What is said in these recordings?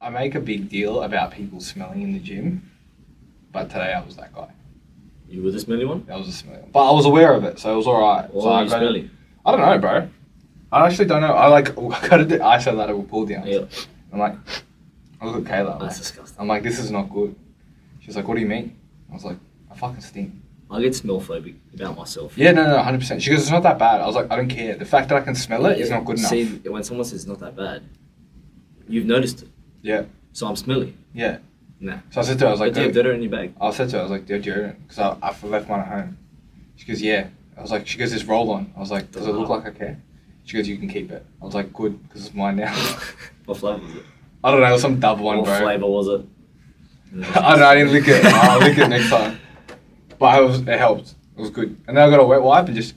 I make a big deal about people smelling in the gym, but today I was that guy. You were the smelly one? I was a smelly one. But I was aware of it, so it was alright. Or so are you smelly? I don't know, bro. I actually don't know. I gotta do isolateral pull downs. Yeah. I'm like, I look at Kayla. That's disgusting. I'm like, this is not good. She's like, what do you mean? I was like, I fucking stink. I get smell phobic about myself. Yeah, no, 100%. She goes, it's not that bad. I was like, I don't care. The fact that I can smell it is not good enough. See, when someone says it's not that bad, you've noticed it. Yeah. So I'm smelly. Yeah. Nah. So I said to her, I was like, do you have deodorant in your bag? I said to her, I was like, do you have deodorant? Because I left mine at home. She goes, yeah. I was like, she goes, it's roll on. I was like, does it look like I care? She goes, you can keep it. I was like, good, because it's mine now. What flavour was it? I don't know, some double one, what bro. What flavour was it? I don't know, I didn't lick it. I'll lick it next time. But it helped. It was good. And then I got a wet wipe and just,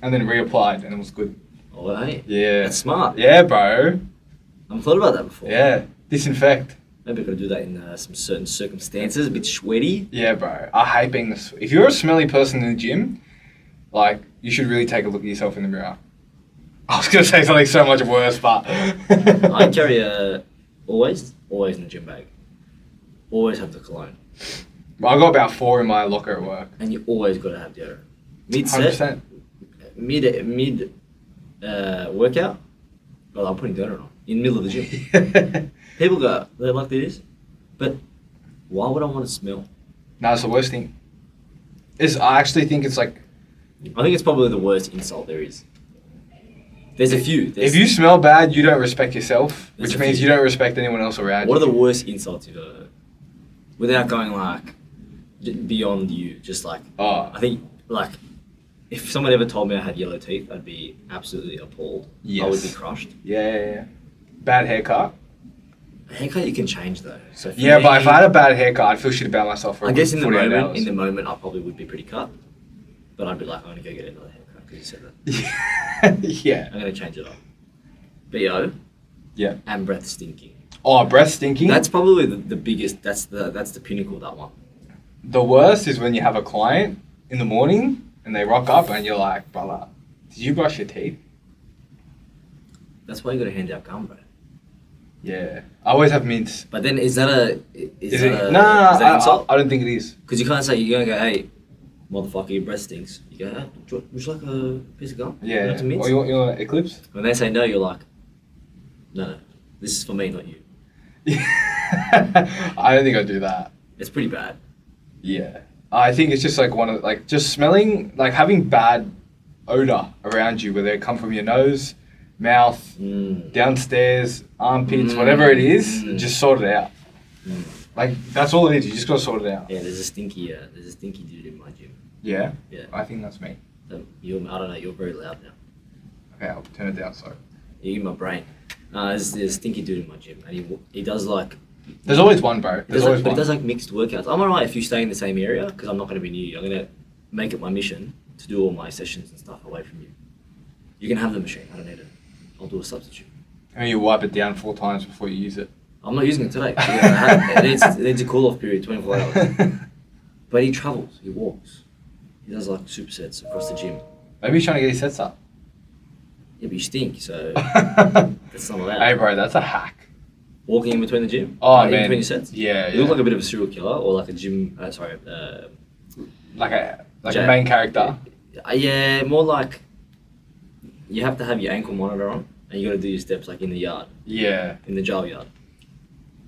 and then reapplied, and it was good. Oh, hey. Yeah. That's smart. Yeah, bro. I haven't thought about that before. Yeah. Disinfect. Maybe I gotta do that in some certain circumstances, a bit sweaty. Yeah, bro. I hate being this. If you're a smelly person in the gym, like, you should really take a look at yourself in the mirror. I was gonna say something so much worse, but I carry always in the gym bag. Always have the cologne. I got about 4 in my locker at work. And you always gotta have deodorant. Mid-set, 100%. mid workout, well, I'm putting deodorant on in the middle of the gym. People go, they're like this, but why would I want to smell? No, it's the worst thing. I actually think it's like, I think it's probably the worst insult there is. There's a few. If you smell bad, you don't respect yourself, There's which a means few. you don't respect anyone else around What you. are the worst insults you've ever heard? Without going like beyond you, just like I think like if someone ever told me I had yellow teeth, I'd be absolutely appalled. Yes. I would be crushed. Yeah. Bad haircut. A haircut you can change though. So for Yeah, me, but if I had a bad haircut, I'd feel shit about myself for I guess in the 48 moment, hours. I probably would be pretty cut, but I'd be like, I'm gonna go get another haircut because you said that. Yeah. I'm gonna change it up. BO. Yeah. And breath stinking. Oh, breath stinking? That's probably the biggest. That's the pinnacle of that one. The worst is when you have a client in the morning and they rock up and you're like, brother, did you brush your teeth? That's why you gotta hand out gum, bro. Yeah. I always have mints. But then is that Is that insult? I don't think it is. Because you can't say, you're going to go, hey, motherfucker, your breath stinks. You go, hey, would you like a piece of gum? Yeah. Want some mints? Or you want Eclipse? When they say no, you're like, no, this is for me, not you. I don't think I'd do that. It's pretty bad. Yeah. I think it's just like just smelling, like having bad odor around you, whether it come from your nose, mouth, downstairs, armpits, whatever it is, just sort it out. Like, that's all it is. You just got to sort it out. Yeah, there's a stinky dude in my gym. Yeah? Yeah. I think that's me. I don't know, you're very loud now. Okay, I'll turn it down, sorry. You're in my brain. There's a stinky dude in my gym, and he does like... There's always one, bro. There's always But one. he does like mixed workouts. I'm alright if you stay in the same area, because I'm not going to be near you. I'm going to make it my mission to do all my sessions and stuff away from you. You can have the machine, I don't need it. I'll do a substitute. And you wipe it down 4 times before you use it. I'm not using it today. It needs a cool-off period, 24 hours. But he travels, he walks. He does like supersets across the gym. Maybe he's trying to get his sets up. Yeah, but you stink, so that's not allowed. Hey, bro, that's a hack. Walking in between the gym? Oh, in man. between your sets? Yeah, You look like a bit of a serial killer or like a gym, like a main character. Yeah, more like you have to have your ankle monitor on and you got to do your steps like in the yard, Yeah. in the jail yard.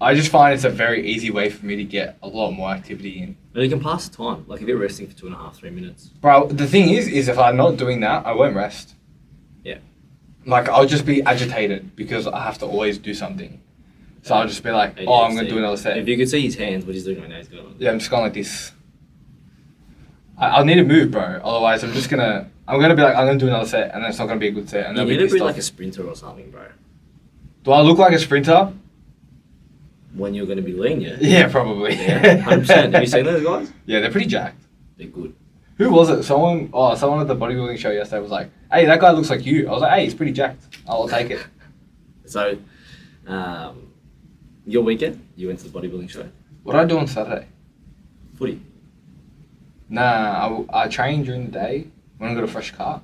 I just find it's a very easy way for me to get a lot more activity in. And you can pass the time, like if you're resting for 2.5, 3 minutes. Bro, the thing is if I'm not doing that, I won't rest. Yeah. Like, I'll just be agitated because I have to always do something. So I'll just be like, oh, I'm going to do another set. If you could see his hands, what he's doing right now, he's going. Yeah, I'm just going like this. I'll need to move, bro. Otherwise, I'm going to be like, I'm going to do another set, and then it's not going to be a good set. And You they'll need to pissed be off. like a sprinter or something, bro. Do I look like a sprinter? When you're going to be lean, yeah. Yeah, probably. Yeah, 100%. Have you seen those guys? Yeah, they're pretty jacked. They're good. Who was it? Someone at the bodybuilding show yesterday was like, hey, that guy looks like you. I was like, hey, he's pretty jacked. I'll take it. So, your weekend, you went to the bodybuilding show? What did I do on Saturday? Footy. Nah, I trained during the day when I got a fresh car.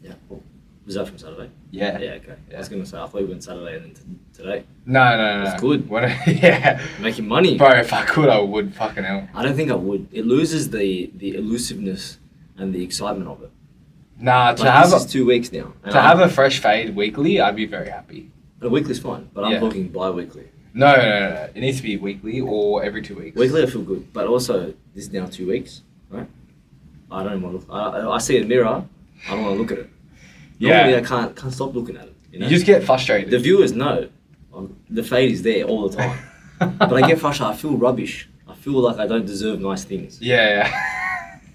Yeah, cool. Was that from Saturday? Yeah. Yeah, okay. Yeah. I was going to say, I thought you went Saturday and then today. No. That's good. Yeah. Making money. Bro, if I could, I would. Fucking hell. I don't think I would. It loses the elusiveness and the excitement of it. Nah, This is 2 weeks now. To have a fresh fade weekly, I'd be very happy. A weekly's fine, but I'm talking bi-weekly. No. It needs to be weekly or every 2 weeks. Weekly, I feel good, but also this is now 2 weeks, right? I don't want to look. I see it in the mirror. I don't want to look at it. Normally, I can't stop looking at it. You just get frustrated. The viewers know the fade is there all the time, but I get frustrated. I feel rubbish. I feel like I don't deserve nice things. Yeah.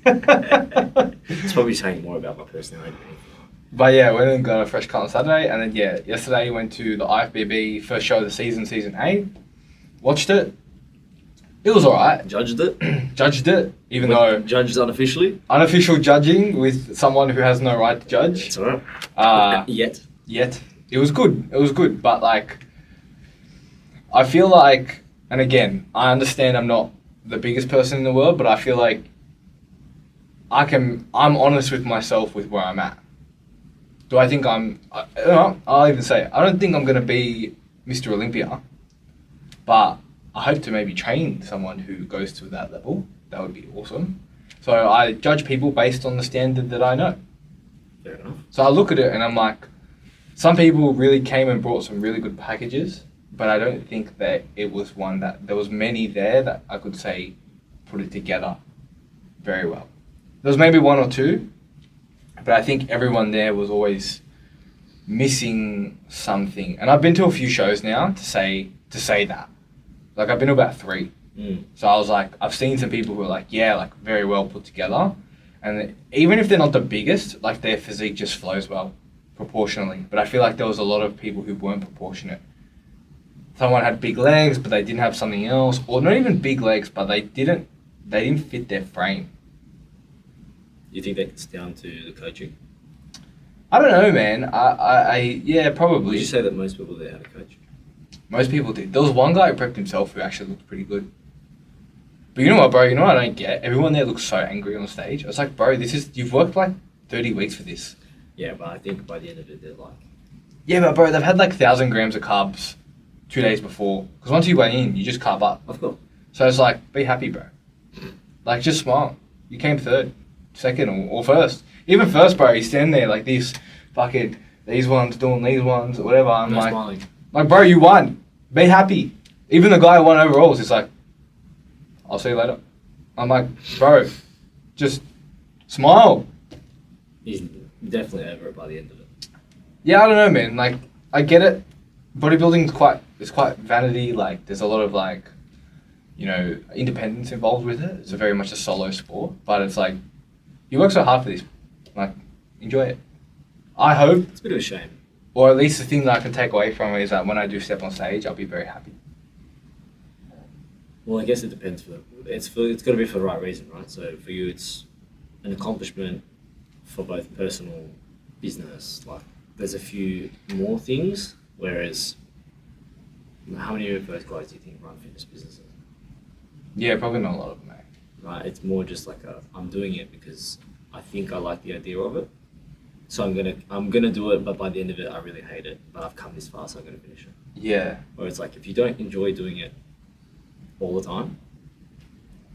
It's probably saying more about my personality. But yeah, went and got a fresh cut on Saturday, and then yesterday went to the IFBB first show of the season, season 8. Watched it. It was alright. Judged it. Judged it, even though judged unofficially. Unofficial judging with someone who has no right to judge. It's alright. Yet. It was good, but like, I feel like, and again, I understand I'm not the biggest person in the world, but I feel like I'm honest with myself with where I'm at. Do I think I'll even say, I don't think I'm going to be Mr. Olympia, but I hope to maybe train someone who goes to that level. That would be awesome. So I judge people based on the standard that I know. Fair enough. So I look at it and I'm like, some people really came and brought some really good packages, but I don't think that it was one that there was many there that I could say put it together very well. There was maybe one or two, but I think everyone there was always missing something. And I've been to a few shows now to say that. Like I've been to about 3. So I was like, I've seen some people who are like, yeah, like very well put together. And even if they're not the biggest, like their physique just flows well, proportionally. But I feel like there was a lot of people who weren't proportionate. Someone had big legs, but they didn't have something else. Or not even big legs, but they didn't fit their frame. You think that's down to the coaching? I don't know, man. Yeah, probably. Would you say that most people there had a coach? Most people did. There was one guy who prepped himself who actually looked pretty good. But you know what, bro? You know what I don't get? Everyone there looks so angry on stage. I was like, bro, you've worked like 30 weeks for this. Yeah, but I think by the end of it, they're like... Yeah, but bro, they've had like 1,000 grams of carbs 2 days before. Because once you weigh in, you just carb up. Of course. So it's like, be happy, bro. Like, just smile. You came third, second, or first. Even first, bro, you stand there like these ones doing these ones, or whatever. I'm like, smiling. Like, bro, you won. Be happy. Even the guy who won overalls is like, I'll see you later. I'm like, bro, just smile. He's definitely over it by the end of it. Yeah, I don't know, man. Like, I get it. Bodybuilding is quite vanity. Like, there's a lot of like, independence involved with it. It's very much a solo sport. But it's like, you work so hard for this. Like, enjoy it. I hope. It's a bit of a shame. Or at least the thing that I can take away from it is that when I do step on stage, I'll be very happy. Well, I guess it depends. It's got to be for the right reason, right? So for you, it's an accomplishment for both personal, business. Like, there's a few more things. Whereas, how many of those guys do you think run fitness businesses? Yeah, probably not a lot of them, mate. Right. It's more just like I'm doing it because I think I like the idea of it. So I'm gonna do it, but by the end of it, I really hate it. But I've come this far, so I'm gonna finish it. Yeah. Or it's like if you don't enjoy doing it all the time,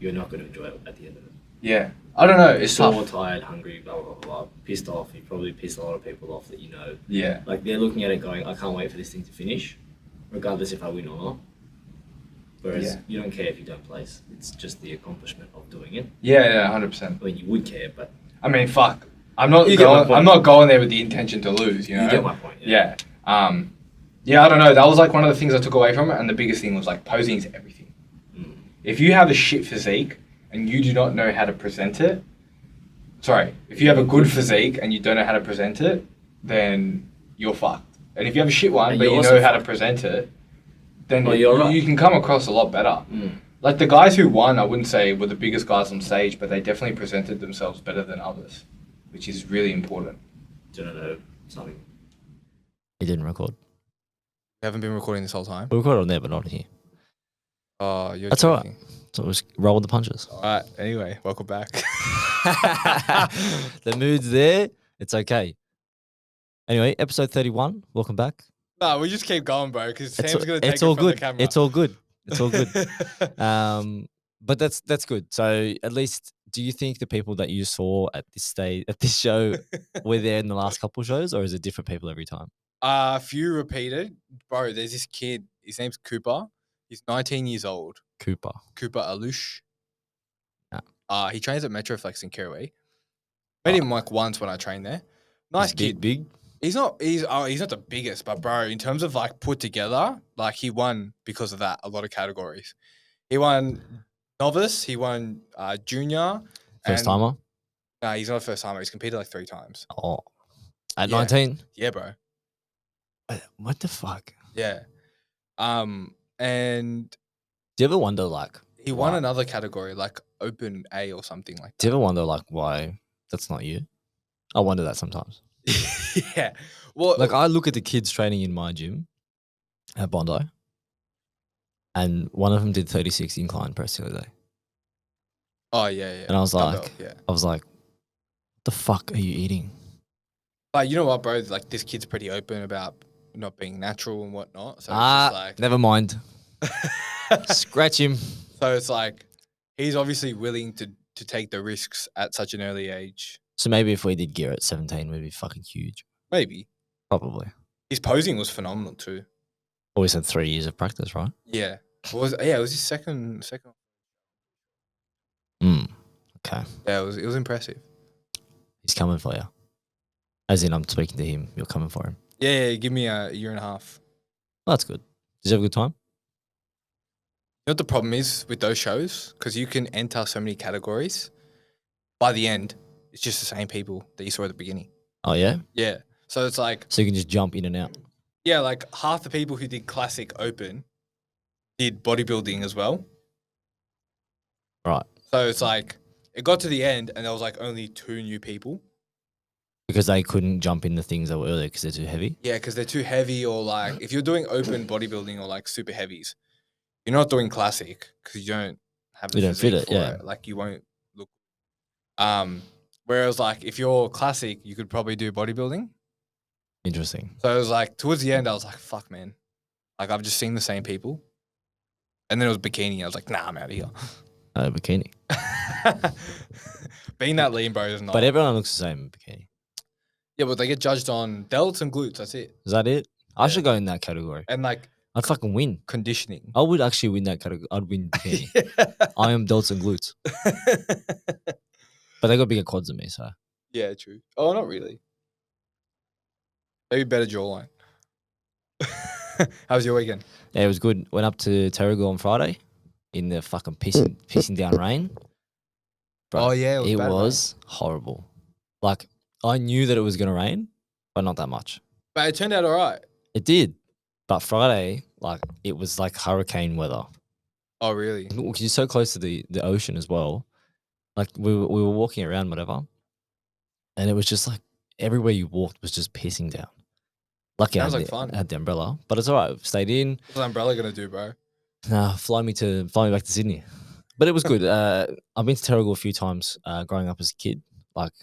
you're not gonna enjoy it at the end of it. Yeah. I don't know. It's sore, tough. tired, hungry, blah blah blah, pissed off. You probably pissed a lot of people off that you know. Yeah. Like they're looking at it going, I can't wait for this thing to finish, regardless if I win or not. Whereas you don't care if you don't place. It's just the accomplishment of doing it. Yeah, 100%. I mean, you would care, but I mean, fuck. I'm not going there with the intention to lose, you know? You get my point, yeah. Yeah, I don't know. That was like one of the things I took away from it, and the biggest thing was like posing is everything. If you have a shit physique and you do not know how to present it, if you have a good physique and you don't know how to present it, then you're fucked. And if you have a shit one, but you know how to present it, then you can come across a lot better. Like the guys who won, I wouldn't say were the biggest guys on stage, but they definitely presented themselves better than others, which is really important. Do you know something? It didn't record. You haven't been recording this whole time? We recorded on there, but not here. Oh, you're That's joking. all right. So just roll with the punches. All right. Anyway, welcome back. The mood's there. It's okay. Anyway, episode 31. Welcome back. No, we just keep going, bro, because Sam's gonna take It's it all from good. the camera. It's all good. It's all good. But that's good. So at least, do you think the people that you saw at this show, were there in the last couple shows, or is it different people every time? A few repeated, bro. There's this kid. His name's Cooper. He's 19 years old. Cooper. Cooper Alush. Yeah. He trains at Metroflex in Kirrawee. Met him like once when I trained there. Nice kid. Big. He's not the biggest, but bro, in terms of like put together, like he won because of that a lot of categories. He won novice, he won junior. First timer. Nah, he's not a first timer. He's competed like 3 times. Oh, at Yeah. 19. Yeah, bro. What the fuck? Yeah. And Do you ever wonder like he won another category, like Open A or something like Do you that. ever wonder like why that's not you? I wonder that sometimes. Yeah. Well, Like I look at the kids training in my gym at Bondi, and one of them did 36 incline press the other day, oh yeah. and I was Dumbbell, like, yeah. what the fuck are you eating? Like, you know what, bro? Like, this kid's pretty open about not being natural and whatnot. So it's just like, Never mind. Scratch him. so it's like, he's obviously willing to take the risks at such an early age. So maybe if we did gear at 17, we'd be fucking huge. Maybe. Probably. His posing was phenomenal too. Always had 3 years of practice, right? Yeah. It was his second. Okay. Yeah, it was impressive. He's coming for you. As in, I'm speaking to him. You're coming for him. Yeah, give me a year and a half. Well, that's good. Did you have a good time? You know what the problem is with those shows? Because you can enter so many categories. By the end, it's just the same people that you saw at the beginning. Oh, yeah? Yeah. So it's like, So you can just jump in and out. yeah, like half the people who did classic open did bodybuilding as well. Right. So it's like, it got to the end and there was like only 2 new people. Because they couldn't jump in the things that were earlier because they're too heavy? Yeah, because they're too heavy, or like if you're doing open bodybuilding or like super heavies, you're not doing classic because you don't have the You don't fit physique it, for yeah. it. Like you won't look. Whereas like if you're classic, you could probably do bodybuilding. Interesting. So it was like towards the end, I was like, fuck, man. Like I've just seen the same people. And then it was bikini. I was like, nah, I'm out of here. Bikini. Being that lean, bro, is not. But everyone looks the same in bikini. Yeah, but they get judged on delts and glutes. That's it. Is that it? I should go in that category. And like I'd fucking win. conditioning. I would actually win that category. I'd win bikini. I am delts and glutes. But they got bigger quads than me, so. Yeah, true. Oh, not really. Maybe better jawline. How was your weekend? Yeah, it was good. Went up to Terrigal on Friday in the fucking pissing down rain. Bro, Oh, yeah, it bad, was horrible. Like, I knew that it was going to rain, but not that much. But it turned out all right. It did. But Friday, like, it was like hurricane weather. Oh, really? Because you're so close to the ocean as well. Like, we were walking around, whatever. And it was just like, everywhere you walked was just pissing down. Lucky Sounds I like fun. had the umbrella. But it's all right. Stayed in. What's the umbrella going to do, bro? Fly me back to Sydney. But it was good. I've been to Terrigal a few times growing up as a kid. Like,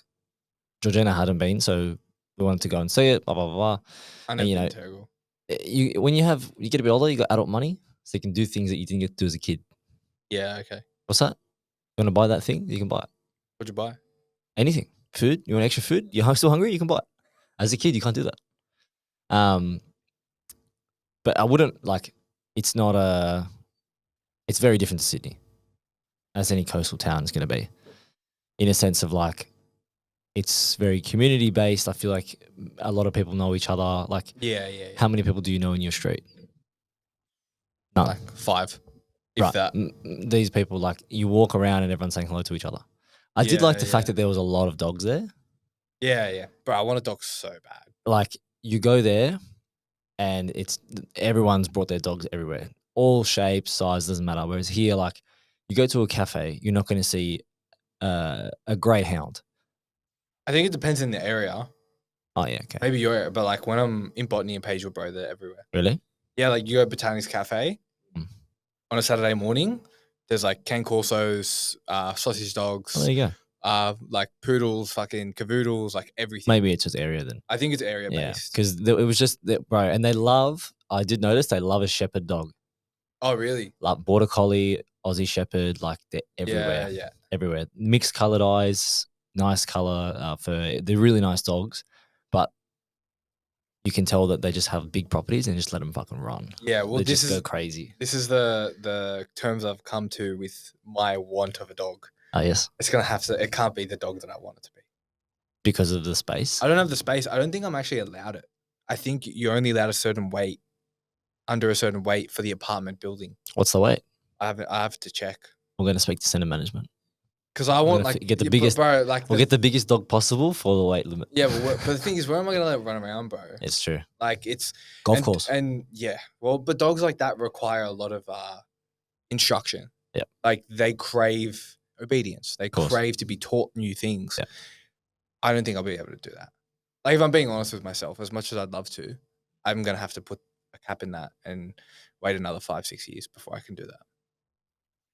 Georgina hadn't been, so we wanted to go and see it, blah, blah, blah, blah. I And, never you been know, terrible. When you get a bit older, you got adult money, so you can do things that you didn't get to do as a kid. Yeah, okay. What's that? You want to buy that thing? You can buy it. What'd you buy? Anything. Food. You want extra food? You're still hungry? You can buy it. As a kid, you can't do that. But I wouldn't, like, it's very different to Sydney, as any coastal town is going to be, in a sense of, like, it's very community based. I feel like a lot of people know each other. Like, Yeah. how many people do you know in your street? None. Like 5. If Right. that. These people, like, you walk around and everyone's saying hello to each other. I did like the fact that there was a lot of dogs there. Yeah. Bro, I want a dog so bad. Like, you go there and everyone's brought their dogs everywhere. All shapes, size, doesn't matter. Whereas here, like, you go to a cafe, you're not going to see a greyhound. I think it depends in the area. Oh, yeah, okay. Maybe your area, but like when I'm in Botany and Pageville, bro, they're everywhere. Really? Yeah, like you go to Botanics Cafe on a Saturday morning. There's like Can Corsos, sausage dogs, Oh, there you go. like poodles, fucking cavoodles, like everything. Maybe it's just area then. I think it's area Yeah, based. because it was just bro, and they love. I did notice they love a shepherd dog, Oh, really? like border collie, Aussie shepherd, like they're everywhere, Yeah. everywhere. Mixed colored eyes, nice color fur. They're really nice dogs, but you can tell that they just have big properties and just let them fucking run. Yeah, well, They this just is go crazy. this is the terms I've come to with my want of a dog. Oh yes, It's gonna have to. It can't be the dog that I want it to be. because of the space. I don't have the space. I don't think I'm actually allowed it. I think you're only allowed a certain weight, under a certain weight for the apartment building. What's the weight? I have to check We're gonna speak to centre management. because I want like get the yeah, biggest. bro. Like We'll get the biggest dog possible for the weight limit. yeah, but the thing is, where am I gonna let it run around, bro? It's true. Like it's Golf and, course. and yeah, well, but dogs like that require a lot of instruction. Yeah, like they crave obedience. They course. crave to be taught new things. Yeah. I don't think I'll be able to do that. Like if I'm being honest with myself, as much as I'd love to, I'm gonna have to put a cap in that and wait another 5-6 years before I can do that.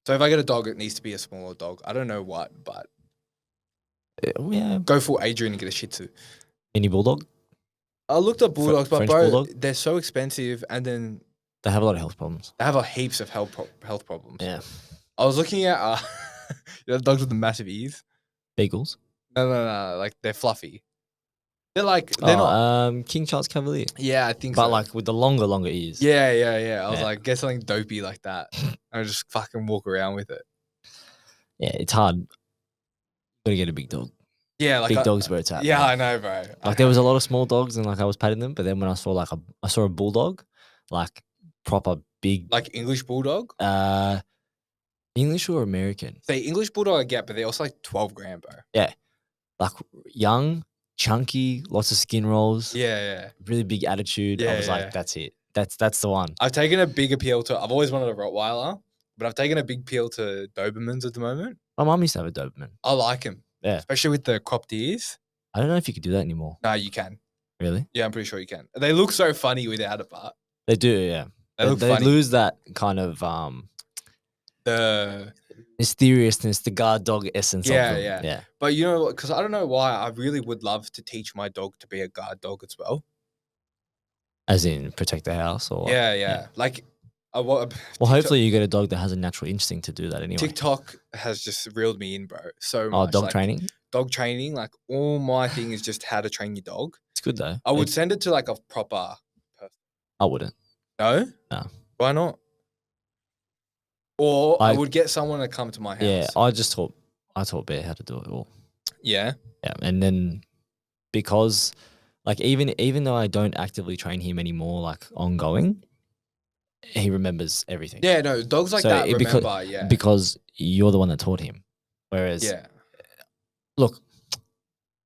So if I get a dog, it needs to be a smaller dog. I don't know what, but Yeah. go full Adrian and get a Shih Tzu. Any bulldog? I looked at bulldogs, but French bro, bulldog? they're so expensive, and then They have a lot of health problems. they have a heaps of health problems. Yeah. I was looking at you know, the dogs with the massive ears. Beagles. No, like they're fluffy. They're not. King Charles Cavalier. Yeah, I think But so. like with the longer ears. Yeah. I was Yeah. like, get something dopey like that. And just fucking walk around with it. Yeah, it's hard. Gotta get a big dog. Yeah, like Big dog's where it's at. Yeah, man. I know, bro. Like there was a lot of small dogs and like I was patting them, but then when I saw I saw a bulldog, like proper big, like English bulldog. English or American. Say English bulldog I get, but they're also like 12 grand, bro. Yeah, like young, chunky, lots of skin rolls. Yeah. Really big attitude. I was Yeah. like, that's it. That's the one. I've taken a big appeal to. I've always wanted a Rottweiler, but I've taken a big appeal to Dobermans at the moment. My mum used to have a Doberman. I like them. Yeah. Especially with the cropped ears. I don't know if you could do that anymore. No, you can. Really? Yeah, I'm pretty sure you can. They look so funny without it, but They do, yeah. they look They funny. lose that kind of The mysteriousness, the guard dog essence Yeah, of them. yeah. Yeah. But you know, because I don't know why, I really would love to teach my dog to be a guard dog as well. As in protect the house or Yeah. Like, Well, hopefully you get a dog that has a natural instinct to do that anyway. TikTok has just reeled me in, bro. So Oh, much. dog like, training? Dog training. Like, all my thing is just how to train your dog. It's good though. I would send it to like a proper person. I wouldn't. No? No. Why not? Or I I- would get someone to come to my house. Yeah, I taught Bear how to do it all. Yeah. Yeah. And then because like even though I don't actively train him anymore, like ongoing, he remembers everything. Yeah, no, dogs like So that it- remember, because- yeah. Because you're the one that taught him. Whereas yeah. look,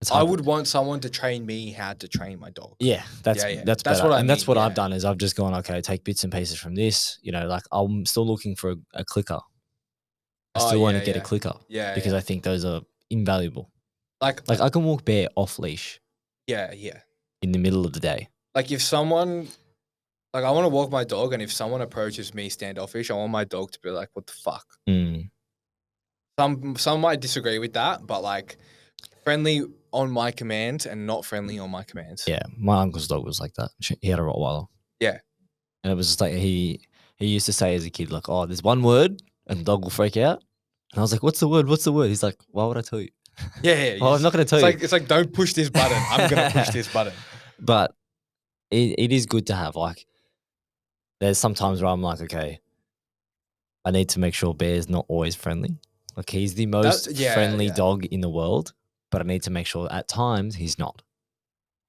it's I hard. would want someone to train me how to train my dog. Yeah, that's Yeah. that's That's better. what I and that's mean, what yeah. I've done is I've just gone, okay, take bits and pieces from this. You know, like I'm still looking for a clicker. I Oh, still want to yeah, get a yeah. clicker Yeah. because yeah. I think those are invaluable. Like, Like I can walk Bear off leash yeah. in the middle of the day. Like if someone, like I want to walk my dog, and if someone approaches me standoffish, I want my dog to be like, "What the fuck?" Mm. Some might disagree with that, but like friendly on my commands and not friendly on my commands. Yeah, my uncle's dog was like that. He had a Rottweiler. Yeah. And it was just like he used to say as a kid, like, "Oh, there's one word," and the dog will freak out. And I was like, "What's the word? What's the word?" He's like, "Why would I tell you?" Yeah. Oh, I'm not going to tell you. It's like don't push this button. I'm gonna push this button. But it is good to have. Like, there's some times where I'm like, okay, I need to make sure Bear's not always friendly. Like, he's the most friendly yeah. dog in the world, but I need to make sure at times he's not.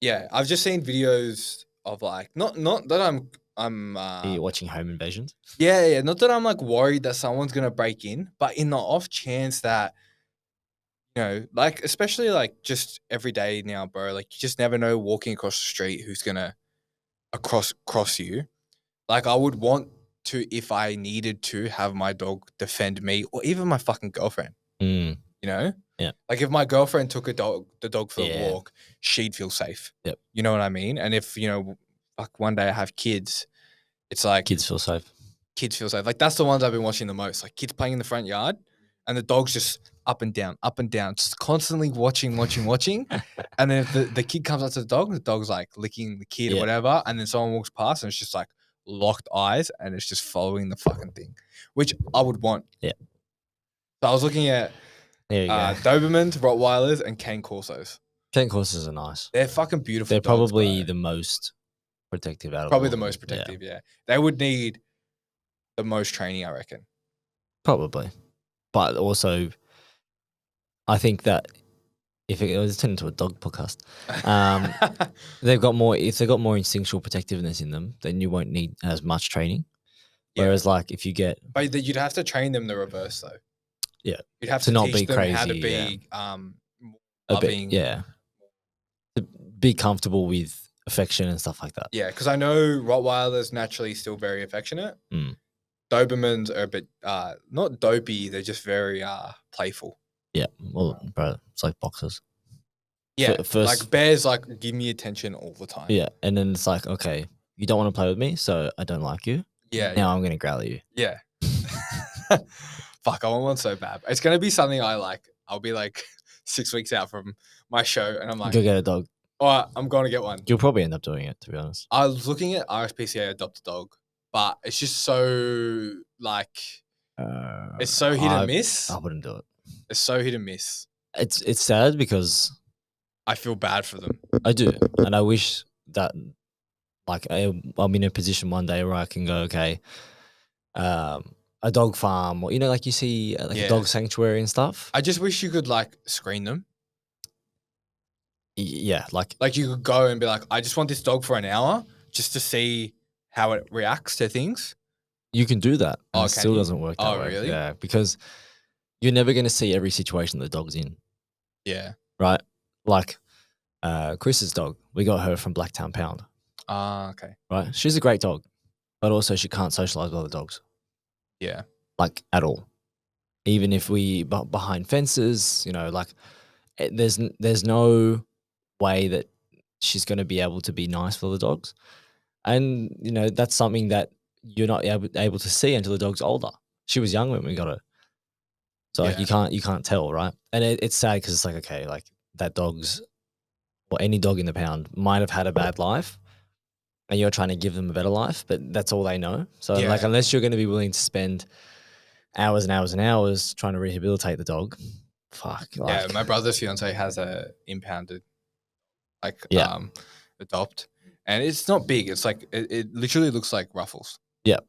Yeah, I've just seen videos of like not that I'm Are you watching Home Invasions? yeah, not that I'm like worried that someone's gonna break in, but in the off chance that, you know, like especially like just every day now, bro, like you just never know walking across the street who's gonna cross you. Like I would want to, if I needed to, have my dog defend me or even my fucking girlfriend. Mm. You know? Yeah. Like if my girlfriend took the dog for Yeah. a walk, she'd feel safe. Yep. You know what I mean? And if, you know, like one day I have kids, it's like Kids feel safe. kids feel safe. Like that's the ones I've been watching the most. Like kids playing in the front yard and the dog's just up and down, just constantly watching. And then if the kid comes up to the dog's like licking the kid or Yeah. whatever, and then someone walks past and it's just like locked eyes and it's just following the fucking thing, which I would want. Yeah. So I was looking at There you go. Dobermans, Rottweilers, and Cane Corsos. Cane Corsas are nice. They're fucking beautiful. They're dogs, probably bro. the most protective out of Probably all the of them. most protective. Yeah. They would need the most training, I reckon. Probably. But also, I think that if it was turned into a dog podcast, they've got more. If they've got more instinctual protectiveness in them, then you won't need as much training. Whereas, like, if you get, but you'd have to train them the reverse, though. Yeah, you'd have to to not teach be them how to crazy, be a loving. bit, yeah, to be comfortable with affection and stuff like that. Yeah, because I know Rottweilers naturally still very affectionate. Mm. Dobermans are a bit not dopey. They're just very playful. Yeah, well, bro, it's like boxers. Yeah, First, like bears, like give me attention all the time. Yeah, and then it's like, okay, you don't want to play with me, so I don't like you. Yeah. Now I'm gonna growl at you. Yeah. Fuck, I want one so bad. It's gonna be something I like. I'll be like 6 weeks out from my show, and I'm like, Go get a dog. all right, I'm gonna get one. You'll probably end up doing it, to be honest. I was looking at RSPCA adopt a dog, but it's just so like it's so hit and miss. I wouldn't do it. It's so hit and miss. It's sad because I feel bad for them. I do, and I wish that like I'm in a position one day where I can go, okay, a dog farm, or like you see like a dog sanctuary and stuff. I just wish you could like screen them. Yeah, like you could go and be like, I just want this dog for an hour just to see how it reacts to things. You can do that. And it can still you? doesn't work that way. Really? Yeah, because you're never going to see every situation the dog's in. Yeah. Right? Like Chris's dog, we got her from Blacktown Pound. Okay. Right? She's a great dog, but also she can't socialize with other dogs. Yeah. Like at all. Even if we behind fences, like there's no way that she's going to be able to be nice for the dogs. And, that's something that you're not able to see until the dog's older. She was young when we got her. So like you can't tell, right? And it's sad because it's like, okay, like that dog's, or any dog in the pound might have had a bad life and you're trying to give them a better life, but that's all they know. So like, unless you're going to be willing to spend hours and hours and hours trying to rehabilitate the dog, fuck. Yeah, my brother's fiance has a impounded, adopt, and it's not big. It's like it literally looks like Ruffles. Yeah.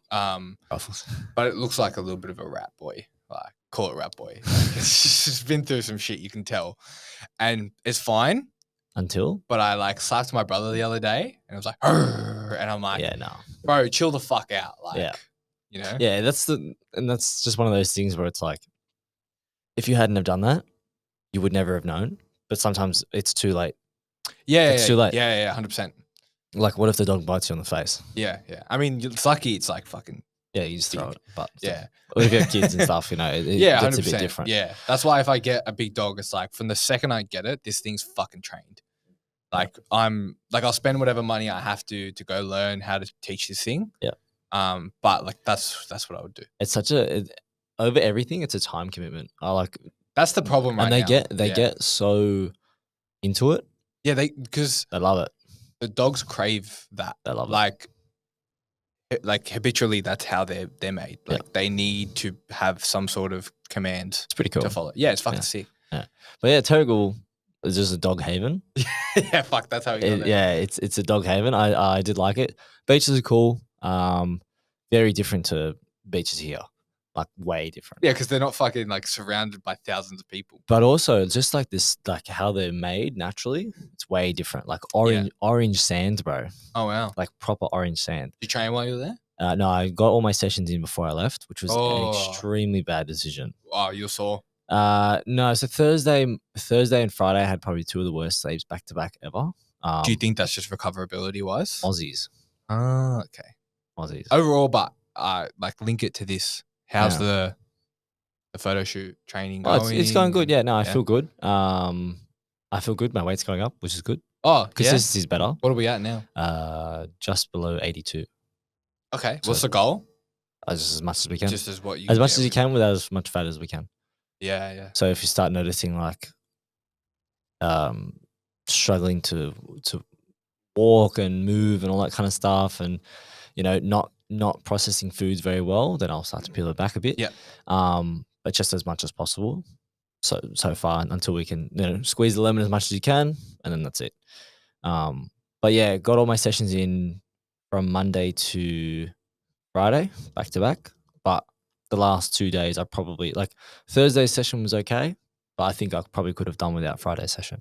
Ruffles, but it looks like a little bit of a rat boy. Like call it rat boy. Like, it's just been through some shit, you can tell, and it's fine until. But I like slapped my brother the other day, and it was like, "Arr!" And I'm like, yeah, no, bro, chill the fuck out. Like, yeah, that's just one of those things where it's like, if you hadn't have done that, you would never have known. But sometimes it's too late. Yeah, it's too late. Yeah, 100%. Like, what if the dog bites you on the face? Yeah. I mean, it's lucky it's like fucking. Yeah, you just throw it. But yeah, or if you have kids and stuff, it yeah, gets 100%. a bit different. Yeah, that's why if I get a big dog, it's like from the second I get it, this thing's fucking trained. Like I'll spend whatever money I have to go learn how to teach this thing. Yeah. But like that's what I would do. It's such over everything. It's a time commitment. That's the problem, right? And they get so into it. Yeah, because they love it. The dogs crave that. They love it. Like habitually, that's how they're made. Like they need to have some sort of command. It's pretty cool to follow. Yeah, it's fucking sick. Yeah, but yeah, Turgle is just a dog haven. Yeah, fuck, that's how we got it. Yeah, it's a dog haven. I did like it. Beaches are cool. Very different to beaches here. Like way different. Yeah, because they're not fucking like surrounded by thousands of people. But also just like this, like how they're made naturally, it's way different. Like orange sand, bro. Oh wow. Like proper orange sand. Did you train while you were there? No, I got all my sessions in before I left, which was an extremely bad decision. Oh, you're sore. No, so Thursday and Friday I had probably two of the worst sleeps back to back ever. Do you think that's just recoverability wise? Aussies. Okay. Aussies. Overall, but like link it to this. How's the photo shoot training going? It's going good. Yeah, no, I feel good. I feel good. My weight's going up, which is good. Oh, consistency's better. What are we at now? Just below 82. Okay. What's the goal? As much as we can. Just as what you as much as you can without as much fat as we can. Yeah. So if you start noticing like struggling to walk and move and all that kind of stuff, and not processing foods very well, then I'll start to peel it back a bit. Yeah. But just as much as possible. So far until we can squeeze the lemon as much as you can, and then that's it. But yeah, got all my sessions in from Monday to Friday, back to back. But the last 2 days, I probably like Thursday's session was okay, but I think I probably could have done without Friday's session,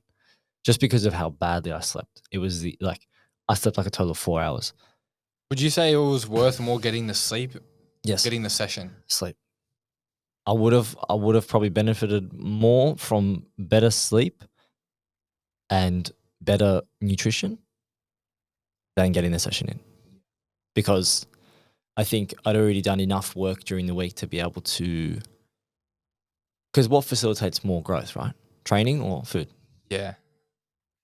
just because of how badly I slept. It was I slept like a total of 4 hours. Would you say it was worth more getting the sleep, Yes, getting the session? sleep. I would have probably benefited more from better sleep and better nutrition than getting the session in, because I think I'd already done enough work during the week to be able to. Because what facilitates more growth, right? Training or food? Yeah.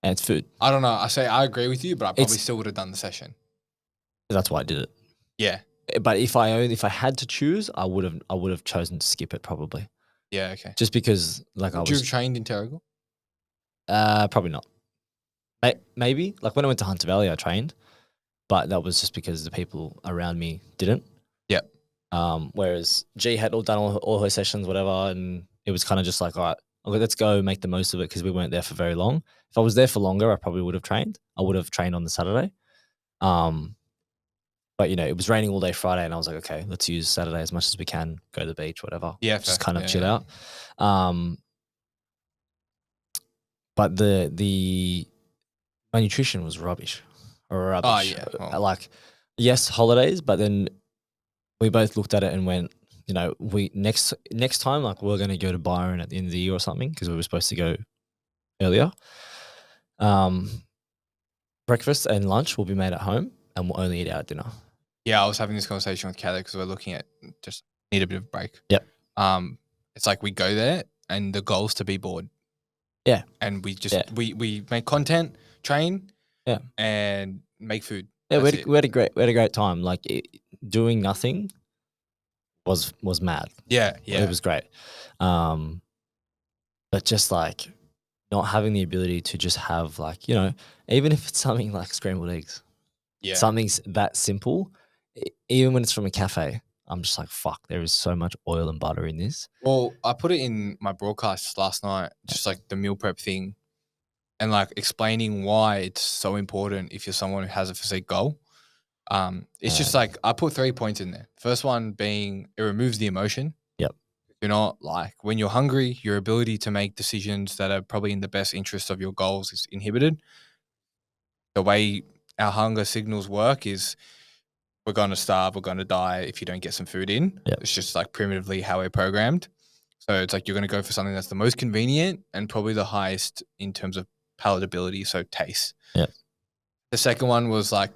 And it's food. I don't know. I agree with you, but I probably It's- still would have done the session. That's why I did it. Yeah. But if I had to choose, I would have chosen to skip it probably, Yeah. Okay. just because like I Would you was have trained in Terrigal? probably not. Maybe like when I went to Hunter Valley, I trained, but that was just because the people around me didn't. Yep. Whereas G had done all her sessions, whatever, and it was kind of just like, all right, okay, let's go make the most of it, because we weren't there for very long. If I was there for longer, I probably would have trained. I would have trained on the Saturday. But it was raining all day Friday, and I was like, okay, let's use Saturday as much as we can, go to the beach, whatever. Yeah. Just fair. kind of Yeah, chill yeah. out. But my nutrition was rubbish. Rubbish. Oh, yeah. Well. Like, yes, holidays, but then we both looked at it and went, we next time, like, we're going to go to Byron at the end of the year or something, because we were supposed to go earlier. Breakfast and lunch will be made at home, and we'll only eat out at dinner. Yeah, I was having this conversation with Kelly because we're looking at just need a bit of a break. Yep. It's like we go there and the goal's to be bored. Yeah. And we just we make content, train, Yeah, and make food. yeah. That's We had a great time. Like doing nothing was mad. Yeah. It was great. But just like not having the ability to just have like, even if it's something like scrambled eggs, Yeah. something's that simple, even when it's from a cafe, I'm just like, fuck, there is so much oil and butter in this. Well, I put it in my broadcast last night, just like the meal prep thing, and like explaining why it's so important if you're someone who has a physique goal. It's just like I put 3 points in there. First one being it removes the emotion. Yep. You're not like when you're hungry, your ability to make decisions that are probably in the best interest of your goals is inhibited. The way our hunger signals work is we're going to starve, we're going to die if you don't get some food in. Yep. It's just like primitively how we're programmed. So it's like you're going to go for something that's the most convenient and probably the highest in terms of palatability, so taste. Yep. The second one was like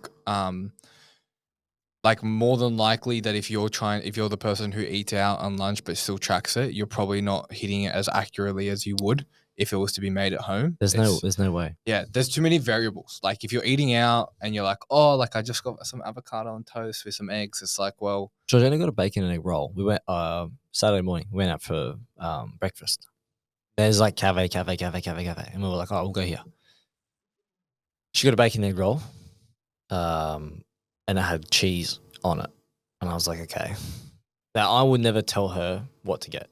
more than likely that if you're the person who eats out on lunch but still tracks it, you're probably not hitting it as accurately as you would if it was to be made at home. There's no way. Yeah, there's too many variables. Like if you're eating out and you're like, oh, like I just got some avocado on toast with some eggs. It's like, well, Georgiana got a bacon and egg roll. We went Saturday morning. We went out for breakfast. There's like cafe, and we were like, oh, we'll go here. She got a bacon and egg roll, and it had cheese on it, and I was like, okay. Now I would never tell her what to get.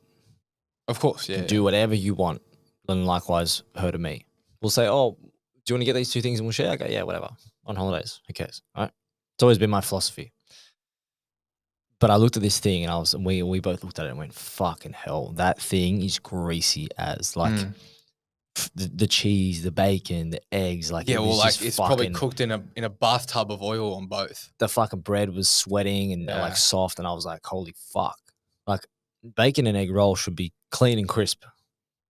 of course, yeah. Do whatever you want, and likewise her to me. We'll say, oh, do you want to get these 2 things and we'll share? Okay, yeah, whatever. On holidays, who cares? All right. It's always been my philosophy. But I looked at this thing and we both looked at it and went, fucking hell, that thing is greasy as like the cheese, the bacon, the eggs. Like, Yeah, it well, was like just it's fucking, probably cooked in a bathtub of oil on both. the fucking bread was sweating and Yeah. like soft. And I was like, holy fuck. Like bacon and egg roll should be clean and crisp.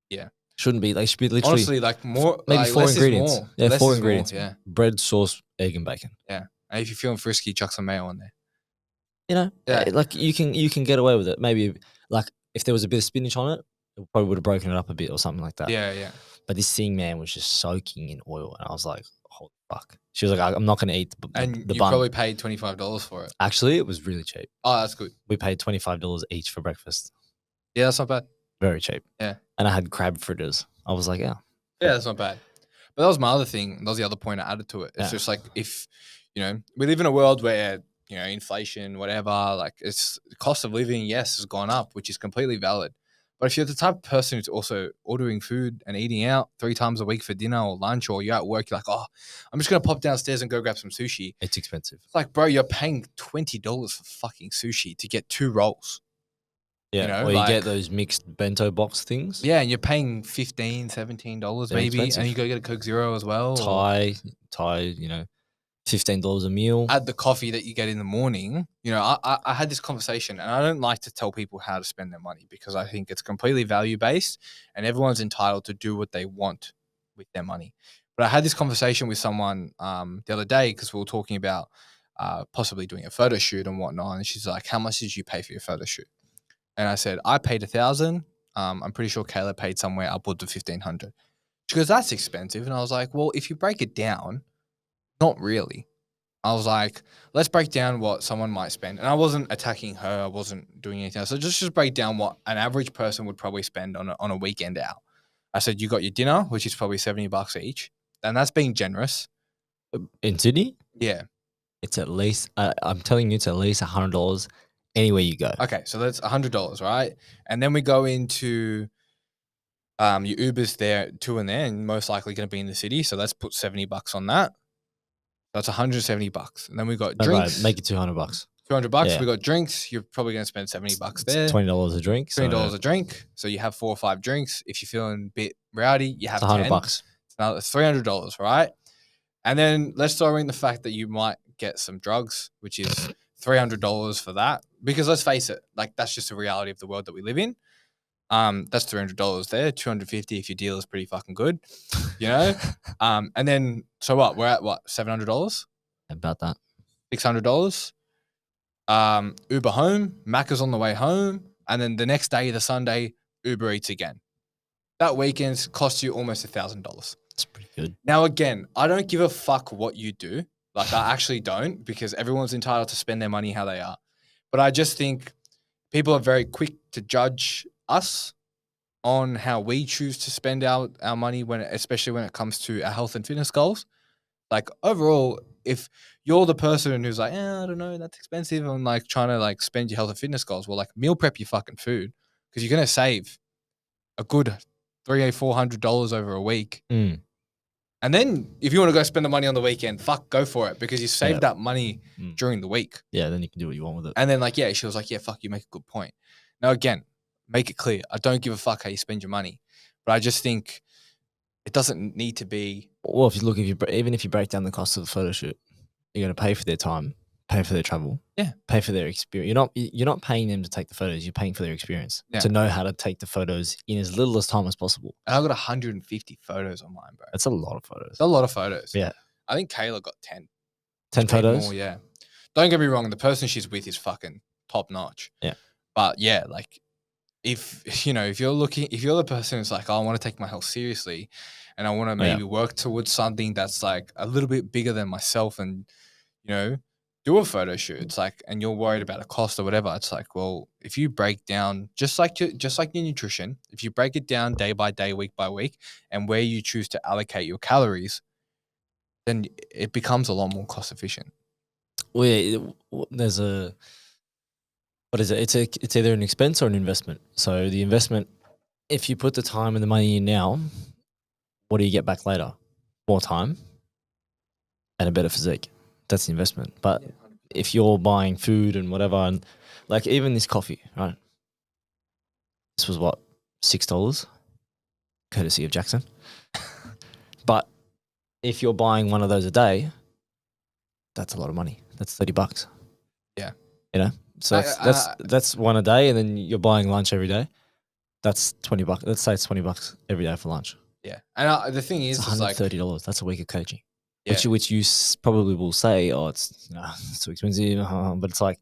Yeah. Shouldn't be. They should be literally Honestly, like more, maybe like 4 less ingredients. Is more. Yeah, Less 4 is more, ingredients. yeah. Bread, sauce, egg, and bacon. And if you're feeling frisky, chuck some mayo on there. Yeah. Like you can get away with it. Maybe like if there was a bit of spinach on it, it probably would have broken it up a bit or something like that. Yeah. But this thing, man, was just soaking in oil, and I was like, holy fuck. She was like, I'm not going to eat And the you bun. probably paid $25 for it. Actually, it was really cheap. Oh, that's good. We paid $25 each for breakfast. Yeah, that's not bad. very cheap. Yeah. And I had crab fritters. I was like, yeah. Yeah, that's not bad. But that was my other thing. That was the other point I added to it. It's Yeah. just like if, we live in a world where, inflation, whatever, like it's the cost of living, yes, has gone up, which is completely valid. But if you're the type of person who's also ordering food and eating out 3 times a week for dinner or lunch, or you're at work, you're like, oh, I'm just going to pop downstairs and go grab some sushi. It's expensive. It's like, bro, you're paying $20 for fucking sushi to get 2 rolls. Yeah. Or you get those mixed bento box things. Yeah, and you're paying $15, $17 maybe, expensive. and you go get a Coke Zero as well. Thai, $15 a meal. Add the coffee that you get in the morning. I had this conversation, and I don't like to tell people how to spend their money because I think it's completely value based, and everyone's entitled to do what they want with their money. But I had this conversation with someone the other day because we were talking about possibly doing a photo shoot and whatnot, and she's like, "How much did you pay for your photo shoot?" And I said, I paid $1,000. I'm pretty sure Kayla paid somewhere upwards of $1,500. She goes, that's expensive. And I was like, well, if you break it down, not really. I was like, let's break down what someone might spend. And I wasn't attacking her. I wasn't doing anything else. So just break down what an average person would probably spend on a weekend out. I said, you got your dinner, which is probably $70 each. And that's being generous. In Sydney? Yeah. It's at least, I'm telling you, it's at least $100 anywhere you go. Okay, so that's $100, right? And then we go into your Ubers there, to and there, and most likely going to be in the city. So let's put $70 on that. That's $170. And then we got drinks. Right, make it $200. $200. Yeah. We got drinks. You're probably going to spend $70 there. $20 a drink. $20 a drink. So you have 4 or 5 drinks. If you're feeling a bit rowdy, you have It's $100. 10. Now it's $300, right? And then let's throw in the fact that you might get some drugs, which is $300 for that. Because let's face it, like that's just the reality of the world that we live in. That's $300 there, $250 if your deal is pretty fucking good, And then so what? We're at what? $700, About that. $600. Uber home, Macca's on the way home, and then the next day, the Sunday, Uber Eats again. That weekend costs you almost $1,000. That's pretty good. Now again, I don't give a fuck what you do. Like I actually don't, because everyone's entitled to spend their money how they are. But I just think people are very quick to judge us on how we choose to spend our money, especially when it comes to our health and fitness goals. Like overall, if you're the person who's like, I don't know, that's expensive, and like trying to like spend your health and fitness goals, well, like meal prep your fucking food because you're gonna save a good $300-$400 over a week. Mm. And then if you want to go spend the money on the weekend, go for it because you saved that money during the week. Yeah, then you can do what you want with it. And then she was like, yeah, fuck, you make a good point. Now, again, make it clear. I don't give a fuck how you spend your money. But I just think it doesn't need to be. Well, even if you break down the cost of the photo shoot, you're going to pay for their time, pay for their travel, pay for their experience. You're not paying them to take the photos. You're paying for their experience to know how to take the photos in as little as time as possible. And I got 150 photos on mine, bro. That's a lot of photos. That's a lot of photos. Yeah. I think Kayla got 10. 10 photos? More, yeah. Don't get me wrong. The person she's with is fucking top notch. Yeah. But yeah, like if you're the person who's like, oh, I want to take my health seriously and I want to maybe work towards something that's like a little bit bigger than myself and, do a photo shoot. It's like, and you're worried about a cost or whatever. It's like, well, if you break down just like your nutrition, if you break it down day by day, week by week, and where you choose to allocate your calories, then it becomes a lot more cost efficient. Well, yeah, there's what is it? It's either an expense or an investment. So the investment, if you put the time and the money in now, what do you get back later? More time and a better physique. That's the investment. But if you're buying food and whatever, and like even this coffee, right? This was what, $6, courtesy of Jackson. But if you're buying one of those a day, that's a lot of money. That's $30. Yeah. So that's one a day, and then you're buying lunch every day. That's $20. Let's say it's $20 every day for lunch. Yeah. And the thing is, it's like $130. That's a week of coaching. Yeah. Which you probably will say, oh, it's too expensive. But it's like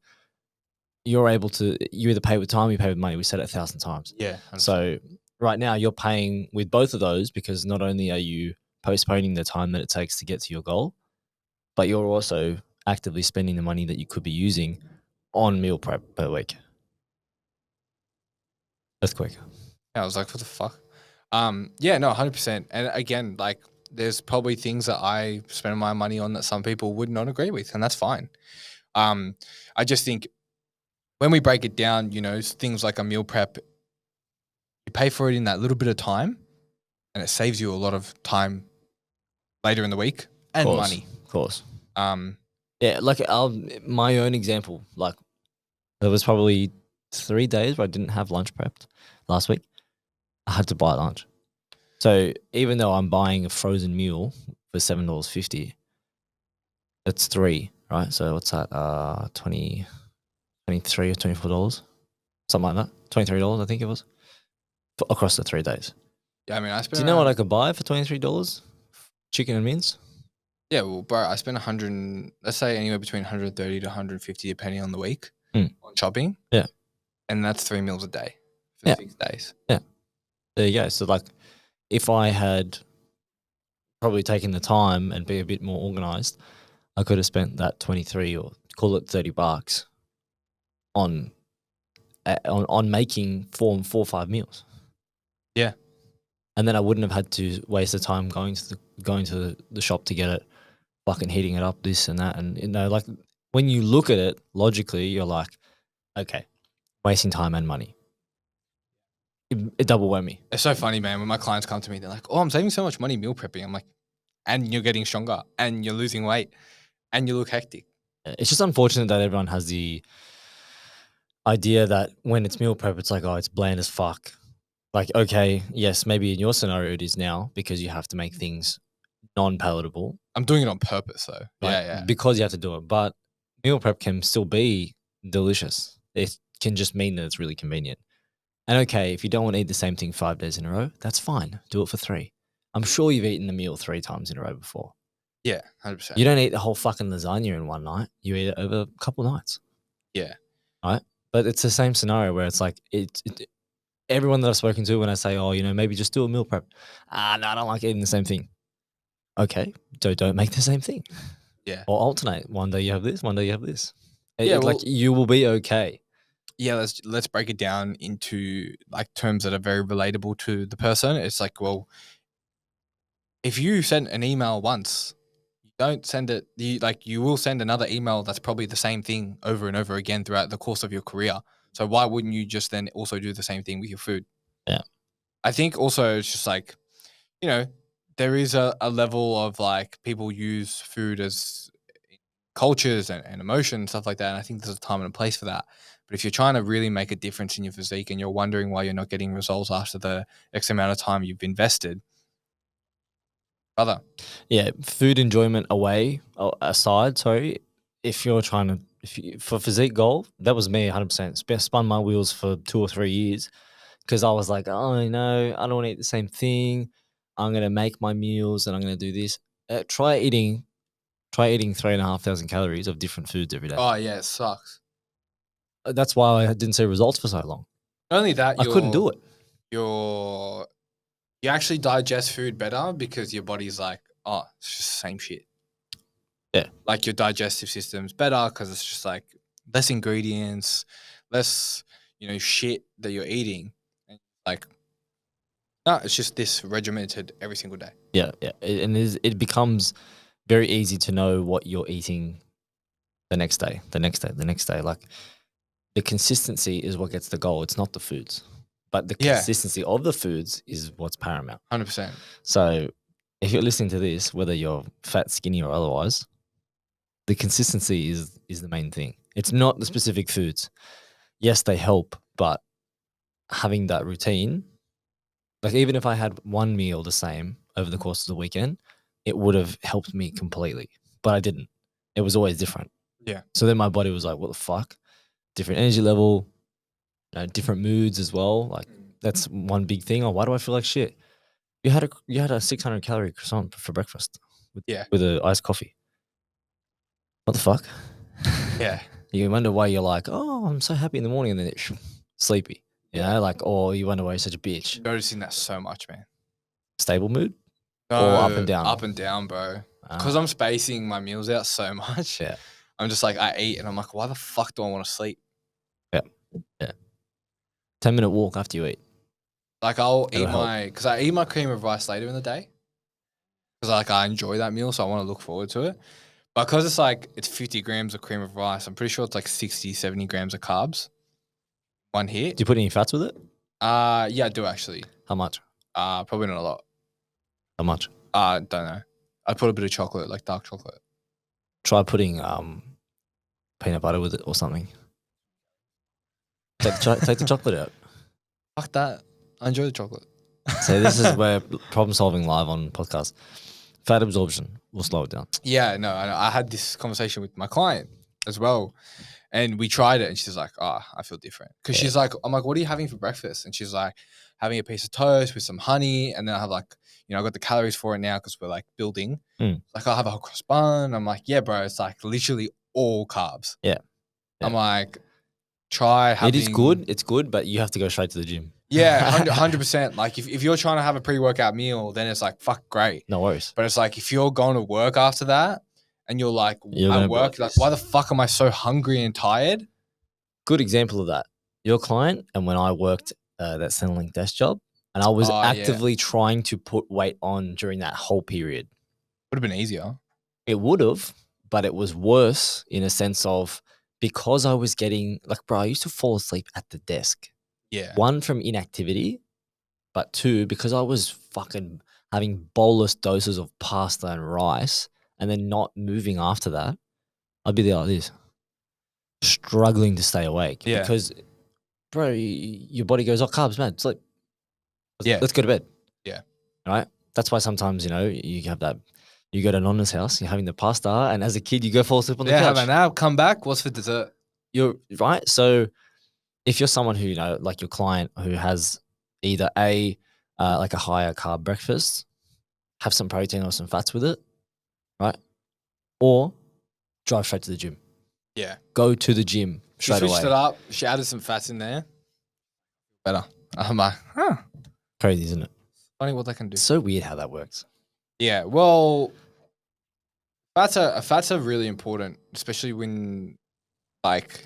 you either pay with time, or you pay with money. We said it 1,000 times. Yeah. 100%. So right now you're paying with both of those because not only are you postponing the time that it takes to get to your goal, but you're also actively spending the money that you could be using on meal prep per week. That's quick. I was like, what the fuck? Yeah, no, 100%. And again, like, there's probably things that I spend my money on that some people would not agree with, and that's fine. I just think when we break it down, things like a meal prep, you pay for it in that little bit of time, and it saves you a lot of time later in the week and money. Of course. Um, Yeah, like my own example, like there was probably 3 days where I didn't have lunch prepped last week. I had to buy lunch. So even though I'm buying a frozen meal for $7.50, that's 3, right? So what's that? 23 or $24, something like that. $23, I think it was, across the 3 days. yeah, I mean, I Do spent. you know what I could buy for $23? Chicken and mince. Yeah, well, bro, I spent 100. Let's say anywhere between 130 to 150, depending on the week, Mm. on shopping. Yeah. And that's 3 meals a day for Yeah. 6 days. There you go. So like, if I had probably taken the time and be a bit more organized, I could have spent that 23 or call it $30 on making 4 or 5 meals. Yeah. And then I wouldn't have had to waste the time going to the shop to get it, fucking heating it up, this and that. And like when you look at it logically, you're like, okay, wasting time and money. It double whammy. It's so funny, man. When my clients come to me, they're like, "Oh, I'm saving so much money meal prepping." I'm like, "And you're getting stronger, and you're losing weight, and you look hectic." It's just unfortunate that everyone has the idea that when it's meal prep, it's like, oh, it's bland as fuck. Like, okay, yes, maybe in your scenario it is now because you have to make things non-palatable. I'm doing it on purpose, though. Right? Yeah. Because you have to do it. But meal prep can still be delicious. It can just mean that it's really convenient. And okay, if you don't want to eat the same thing 5 days in a row, that's fine. Do it for 3. I'm sure you've eaten the meal 3 times in a row before. Yeah, 100%. You don't eat the whole fucking lasagna in one night. You eat it over a couple nights. Yeah. Right? But it's the same scenario where it's like, everyone that I've spoken to when I say, oh, maybe just do a meal prep. No, I don't like eating the same thing. Okay, so don't make the same thing. Yeah. Or alternate. One day you have this, one day you have this. Yeah, Like you will be okay. Yeah, let's break it down into like terms that are very relatable to the person. It's like, well, if you send an email once, you don't send it. You will send another email that's probably the same thing over and over again throughout the course of your career. So why wouldn't you just then also do the same thing with your food? Yeah. I think also it's just like, there is a level of like people use food as cultures and emotion and stuff like that. And I think there's a time and a place for that. But if you're trying to really make a difference in your physique and you're wondering why you're not getting results after the X amount of time you've invested, brother. Yeah, food enjoyment aside, sorry, if you're trying to, for physique goal, that was me 100%. Spun my wheels for 2 or 3 years because I was like, oh, no, I don't want to eat the same thing. I'm going to make my meals and I'm going to do this. Try eating 3,500 calories of different foods every day. Oh, yeah, it sucks. That's why I didn't see results for so long. Not only that, I couldn't do it. You actually digest food better because your body's like, oh, it's just the same shit. Yeah. Like your digestive system's better because it's just like less ingredients, less, shit that you're eating. And like, no, it's just this regimented every single day. Yeah. It becomes very easy to know what you're eating the next day. Like the consistency is what gets the goal. It's not the foods. But the consistency of the foods is what's paramount. 100%. So if you're listening to this, whether you're fat, skinny, or otherwise, the consistency is the main thing. It's not the specific foods. Yes, they help, but having that routine, like even if I had one meal the same over the course of the weekend, it would have helped me completely. But I didn't. It was always different. Yeah. So then my body was like, what the fuck? Different energy level, different moods as well. Like that's one big thing. Oh, why do I feel like shit? You had a 600 calorie croissant for breakfast with an iced coffee. What the fuck? Yeah. You wonder why you're like, oh, I'm so happy in the morning, and then it's sleepy. Or you wonder why you're such a bitch. I'm noticing that so much, man. Stable mood? No, or up and down? Up and down, bro. Because I'm spacing my meals out so much. Yeah. I'm just like, I eat and I'm like, why the fuck do I want to sleep? Yeah. 10-minute walk after you eat. Like I'll It'll eat help. because I eat my cream of rice later in the day because like I enjoy that meal, so I want to look forward to it. But because it's like it's 50 grams of cream of rice, I'm pretty sure it's like 60, 70 grams of carbs. One hit. Do you put any fats with it? Yeah, I do actually. How much? Probably not a lot. How much? Don't know. I put a bit of chocolate, like dark chocolate. Try putting peanut butter with it or something. Take the chocolate out. Fuck that. I enjoy the chocolate. So this is where problem solving live on podcast. Fat absorption. We'll slow it down. Yeah, no, I had this conversation with my client as well. And we tried it and she's like, I feel different. Because she's like, I'm like, what are you having for breakfast? And she's like, having a piece of toast with some honey. And then I have like, I got the calories for it now because we're like building. Like I'll have a whole cross bun. I'm like, yeah, bro, it's like literally all carbs. Yeah. I'm like, try having. It is good. It's good, but you have to go straight to the gym. Yeah, 100%. Like if you're trying to have a pre-workout meal, then it's like, fuck, great. No worries. But it's like if you're going to work after that and you're like, You're at gonna be work, like, why the fuck am I so hungry and tired? Good example of that. Your client and when I worked that Centrelink desk job, and I was actively trying to put weight on during that whole period. Would have been easier. It would have, but it was worse in a sense of because I was getting like, bro, I used to fall asleep at the desk. Yeah. One, from inactivity, but two, because I was fucking having bolus doses of pasta and rice and then not moving after that, I'd be there like this, struggling to stay awake. Yeah. Because, bro, your body goes, oh, carbs, man, sleep. Yeah. Let's go to bed. Yeah. Right? That's why sometimes, you have that, you go to Nonna's house, you're having the pasta, and as a kid, you go fall asleep on the couch. Have a nap, come back, what's for dessert? You're right. So if you're someone who, like your client who has either like a higher carb breakfast, have some protein or some fats with it, right? Or drive straight to the gym. Yeah. Go to the gym straight She away. switched it up. She added some fats in there. Better. I'm like, Crazy, isn't it? funny what they can do. It's so weird how that works. Yeah, well, fats are really important, especially when like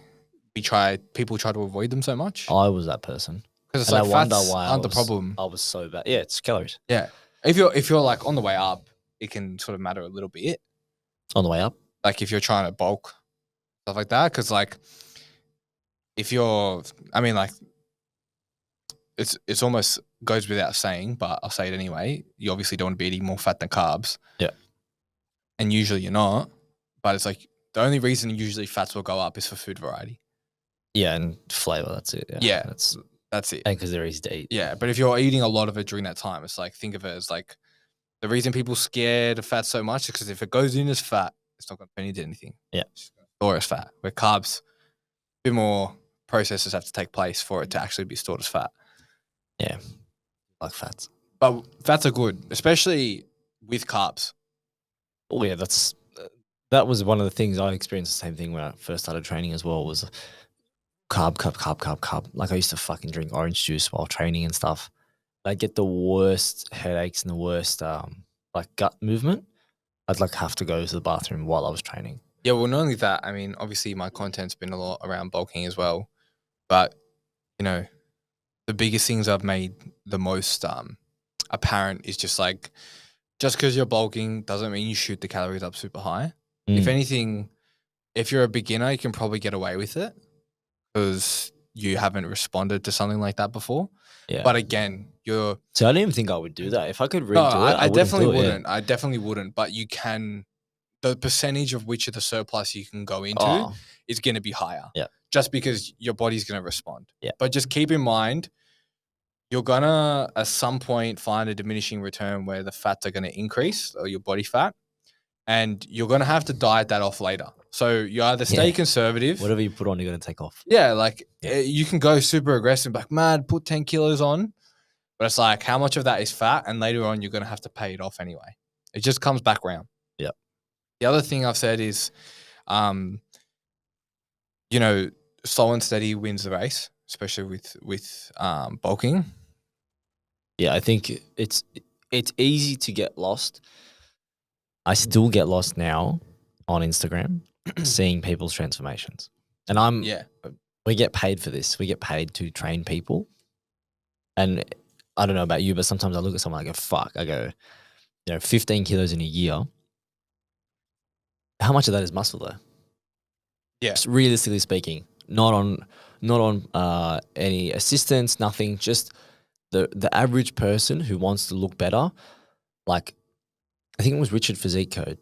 people try to avoid them so much. I was that person. Because it's And like I wonder fats why aren't the problem. I was so bad. Yeah, it's calories. Yeah. If you're like on the way up, it can sort of matter a little bit. On the way up. Like if you're trying to bulk, stuff like that. Because like if you're, like it's almost goes without saying, but I'll say it anyway. You obviously don't want to be eating more fat than carbs. Yeah. And usually you're not. But it's like the only reason usually fats will go up is for food variety. Yeah, and flavor. That's it. Yeah. That's it. And because they're easy to eat. Yeah. But if you're eating a lot of it during that time, it's like think of it as like the reason people scared of fat so much is because if it goes in as fat, it's not going to turn into anything. Yeah. It's going to store as fat. Where carbs, a bit more processes have to take place for it to actually be stored as fat. Yeah. Like fats. But fats are good, especially with carbs. Oh yeah, that was one of the things I experienced. The same thing when I first started training as well. Was carb. Like I used to fucking drink orange juice while training and stuff. I'd get the worst headaches and the worst like gut movement. I'd like have to go to the bathroom while I was training. Yeah, well, not only that. Obviously my content's been a lot around bulking as well, but the biggest things I've made the most apparent is just because you're bulking doesn't mean you shoot the calories up super high. If anything, if you're a beginner, you can probably get away with it because you haven't responded to something like that before. Yeah. But again, So I don't even think I would do that. If I could redo no, it, I definitely wouldn't. wouldn't. I definitely wouldn't. But you can. The percentage of which of the surplus you can go into is going to be higher. Yeah. Just because your body's going to respond. Yeah. But just keep in mind, you're going to at some point find a diminishing return where the fats are going to increase, or your body fat, and you're going to have to diet that off later. So you either stay conservative. Whatever you put on, you're going to take off. Yeah, you can go super aggressive, like, man, put 10 kilos on. But it's like, how much of that is fat? And later on, you're going to have to pay it off anyway. It just comes back around. Yeah. The other thing I've said is, slow and steady wins the race, especially with bulking. Yeah, I think it's easy to get lost. I still get lost now on Instagram, seeing people's transformations. And we get paid for this. We get paid to train people. And I don't know about you, but sometimes I look at someone, I go, fuck, I go, 15 kilos in a year. How much of that is muscle though? Yeah. Just realistically speaking, not on any assistance, nothing, just the average person who wants to look better. Like, I think it was Richard Physique Code.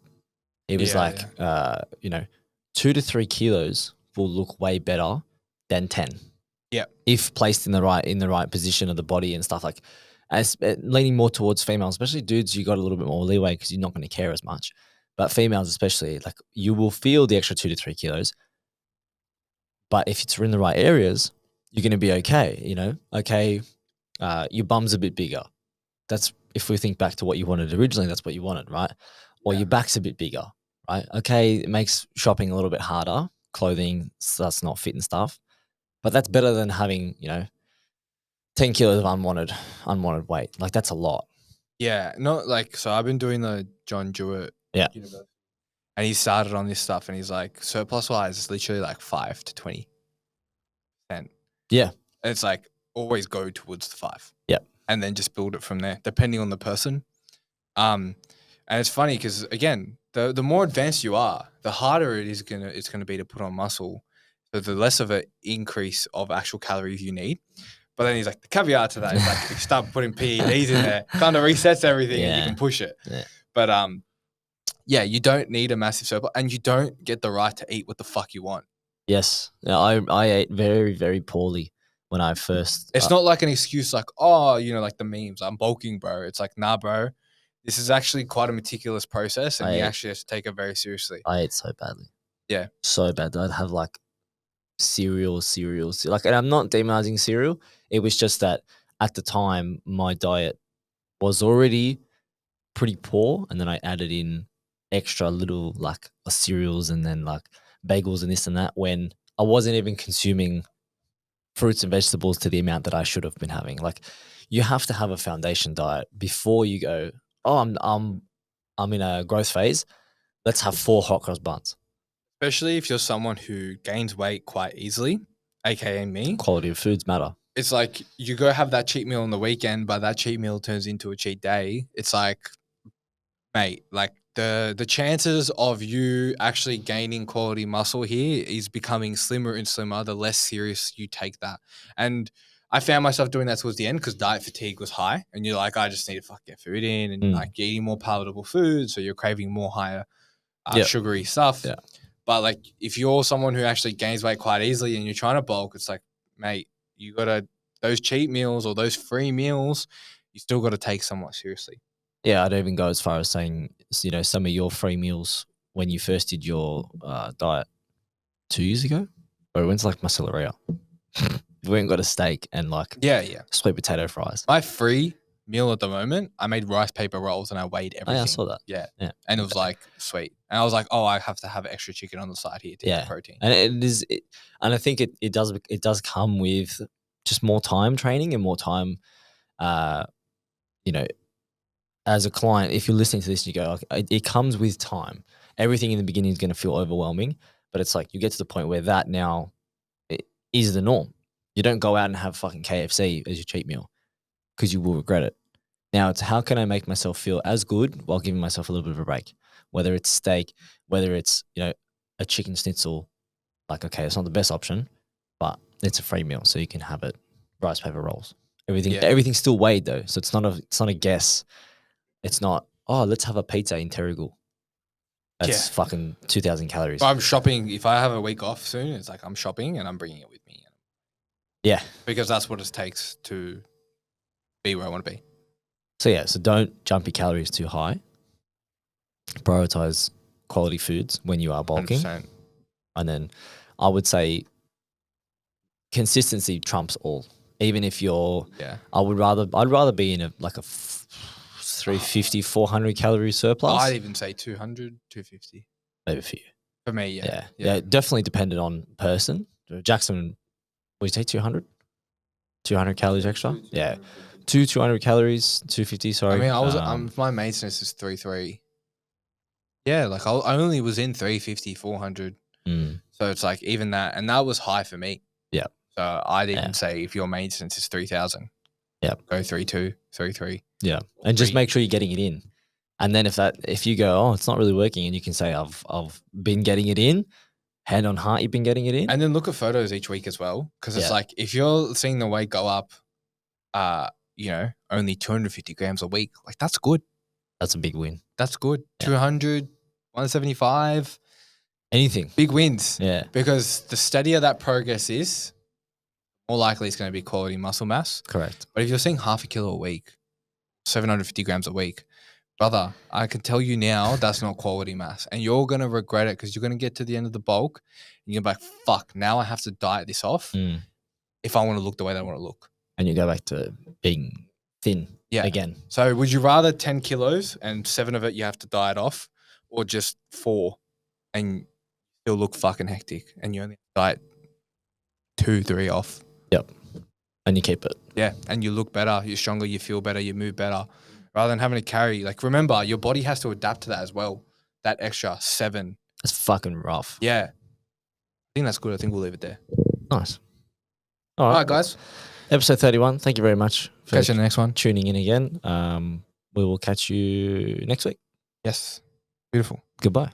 It was Yeah, 2 to 3 kilos will look way better than 10. Yeah. If placed in the right position of the body and stuff, like as leaning more towards females, especially dudes, you got a little bit more leeway because you're not going to care as much. But females, especially, like you will feel the extra 2 to 3 kilos. But if it's in the right areas, you're going to be okay. Okay, your bum's a bit bigger. That's if we think back to what you wanted originally, that's what you wanted, right? Or your back's a bit bigger, right? Okay, it makes shopping a little bit harder. Clothing that's not fit and stuff. But that's better than having, 10 kilos of unwanted weight. Like that's a lot. Yeah. Not like, so I've been doing the John Jewett Yeah. University, and he started on this stuff, and he's like, surplus wise, it's literally like 5 to 20%. Yeah. And it's like always go towards the 5. Yeah. And then just build it from there, depending on the person. And it's funny because again, the more advanced you are, the harder it's gonna be to put on muscle. So the less of an increase of actual calories you need. But then he's like, the caveat to that is like if you start putting PEDs in there, kind of resets everything and you can push it. Yeah. But you don't need a massive surplus, and you don't get the right to eat what the fuck you want. Yes. I ate very, very poorly when I first. It's not like an excuse like, oh, like the memes, I'm bulking, bro. It's like, nah, bro. This is actually quite a meticulous process, and you actually have to take it very seriously. I ate so badly. Yeah. So bad. I'd have like cereal. Like, and I'm not demonizing cereal. It was just that at the time, my diet was already pretty poor. And then I added in extra little like cereals and then like bagels and this and that when I wasn't even consuming fruits and vegetables to the amount that I should have been having. Like you have to have a foundation diet before you go, oh, I'm in a growth phase. Let's have 4 hot cross buns. Especially if you're someone who gains weight quite easily, aka me. Quality of foods matter. It's like you go have that cheat meal on the weekend, but that cheat meal turns into a cheat day. It's like, mate, like the chances of you actually gaining quality muscle here is becoming slimmer and slimmer the less serious you take that. And I found myself doing that towards the end because diet fatigue was high, and you're like, I just need to get food in, and like you're eating more palatable food, so you're craving more higher sugary stuff. Yeah. But like if you're someone who actually gains weight quite easily and you're trying to bulk, it's like, mate, you gotta those cheat meals or those free meals, you still got to take somewhat seriously. Yeah, I'd even go as far as saying, some of your free meals when you first did your diet 2 years ago, or when's like Macellaria. We went and got a steak and like sweet potato fries. My free meal at the moment, I made rice paper rolls and I weighed everything. Oh, yeah, I saw that. Yeah. And it was like sweet. And I was like, oh, I have to have extra chicken on the side here to get protein. And and I think it does come with just more time training and more time, as a client, if you're listening to this, you go, it comes with time. Everything in the beginning is going to feel overwhelming, but it's like you get to the point where that now is the norm. You don't go out and have fucking KFC as your cheat meal because you will regret it. Now it's how can I make myself feel as good while giving myself a little bit of a break? Whether it's steak, whether it's, a chicken schnitzel, like, okay, it's not the best option, but it's a free meal, so you can have it. Rice paper rolls. Everything's still weighed though, so it's not a guess. It's not, oh, let's have a pizza in Terrigal. That's fucking 2,000 calories. I'm shopping. If I have a week off soon, it's like I'm shopping and I'm bringing it with me. Yeah. Because that's what it takes to be where I want to be. So don't jump your calories too high. Prioritize quality foods when you are bulking. 100%. And then I would say consistency trumps all. Even if you're, I'd rather be in a 350, 400 calorie surplus. I'd even say 200, 250. Maybe for you. For me, yeah. Definitely dependent on person. Jackson, would you take 200? 200 calories extra? Yeah. 200 calories, 250, sorry. I mean, my maintenance is 3. Yeah, like I only was in 350, 400. So it's like even that, and that was high for me. Yeah. So I'd even say if your maintenance is 3,000. Yep. Go 3-2, 3-3. Yeah. And just Three. make sure you're getting it in. And then if you go, oh, it's not really working, and you can say, I've been getting it in, hand on heart, you've been getting it in. And then look at photos each week as well. Because it's Yeah. like, if you're seeing the weight go up, only 250 grams a week, like that's good. That's a big win. That's good. Yeah. 200, 175. Anything. Big wins. Yeah. Because the steadier that progress is, more likely it's going to be quality muscle mass. Correct. But if you're seeing half a kilo a week, 750 grams a week, brother, I can tell you now that's not quality mass. And you're going to regret it because you're going to get to the end of the bulk and you're like, fuck, now I have to diet this off if I want to look the way that I want to look. And you go back to being thin again. So would you rather 10 kilos and 7 of it you have to diet off, or just 4 and still look fucking hectic and you only diet 2-3 off? Yep. And you keep it. Yeah. And you look better, you're stronger, you feel better, you move better, rather than having to carry. Like, remember, your body has to adapt to that as well. That extra 7. It's fucking rough. Yeah. I think that's good. I think we'll leave it there. Nice. All right, guys. Episode 31. Thank you very much for Catch you in the next one. tuning in again. We will catch you next week. Yes. Beautiful. Goodbye.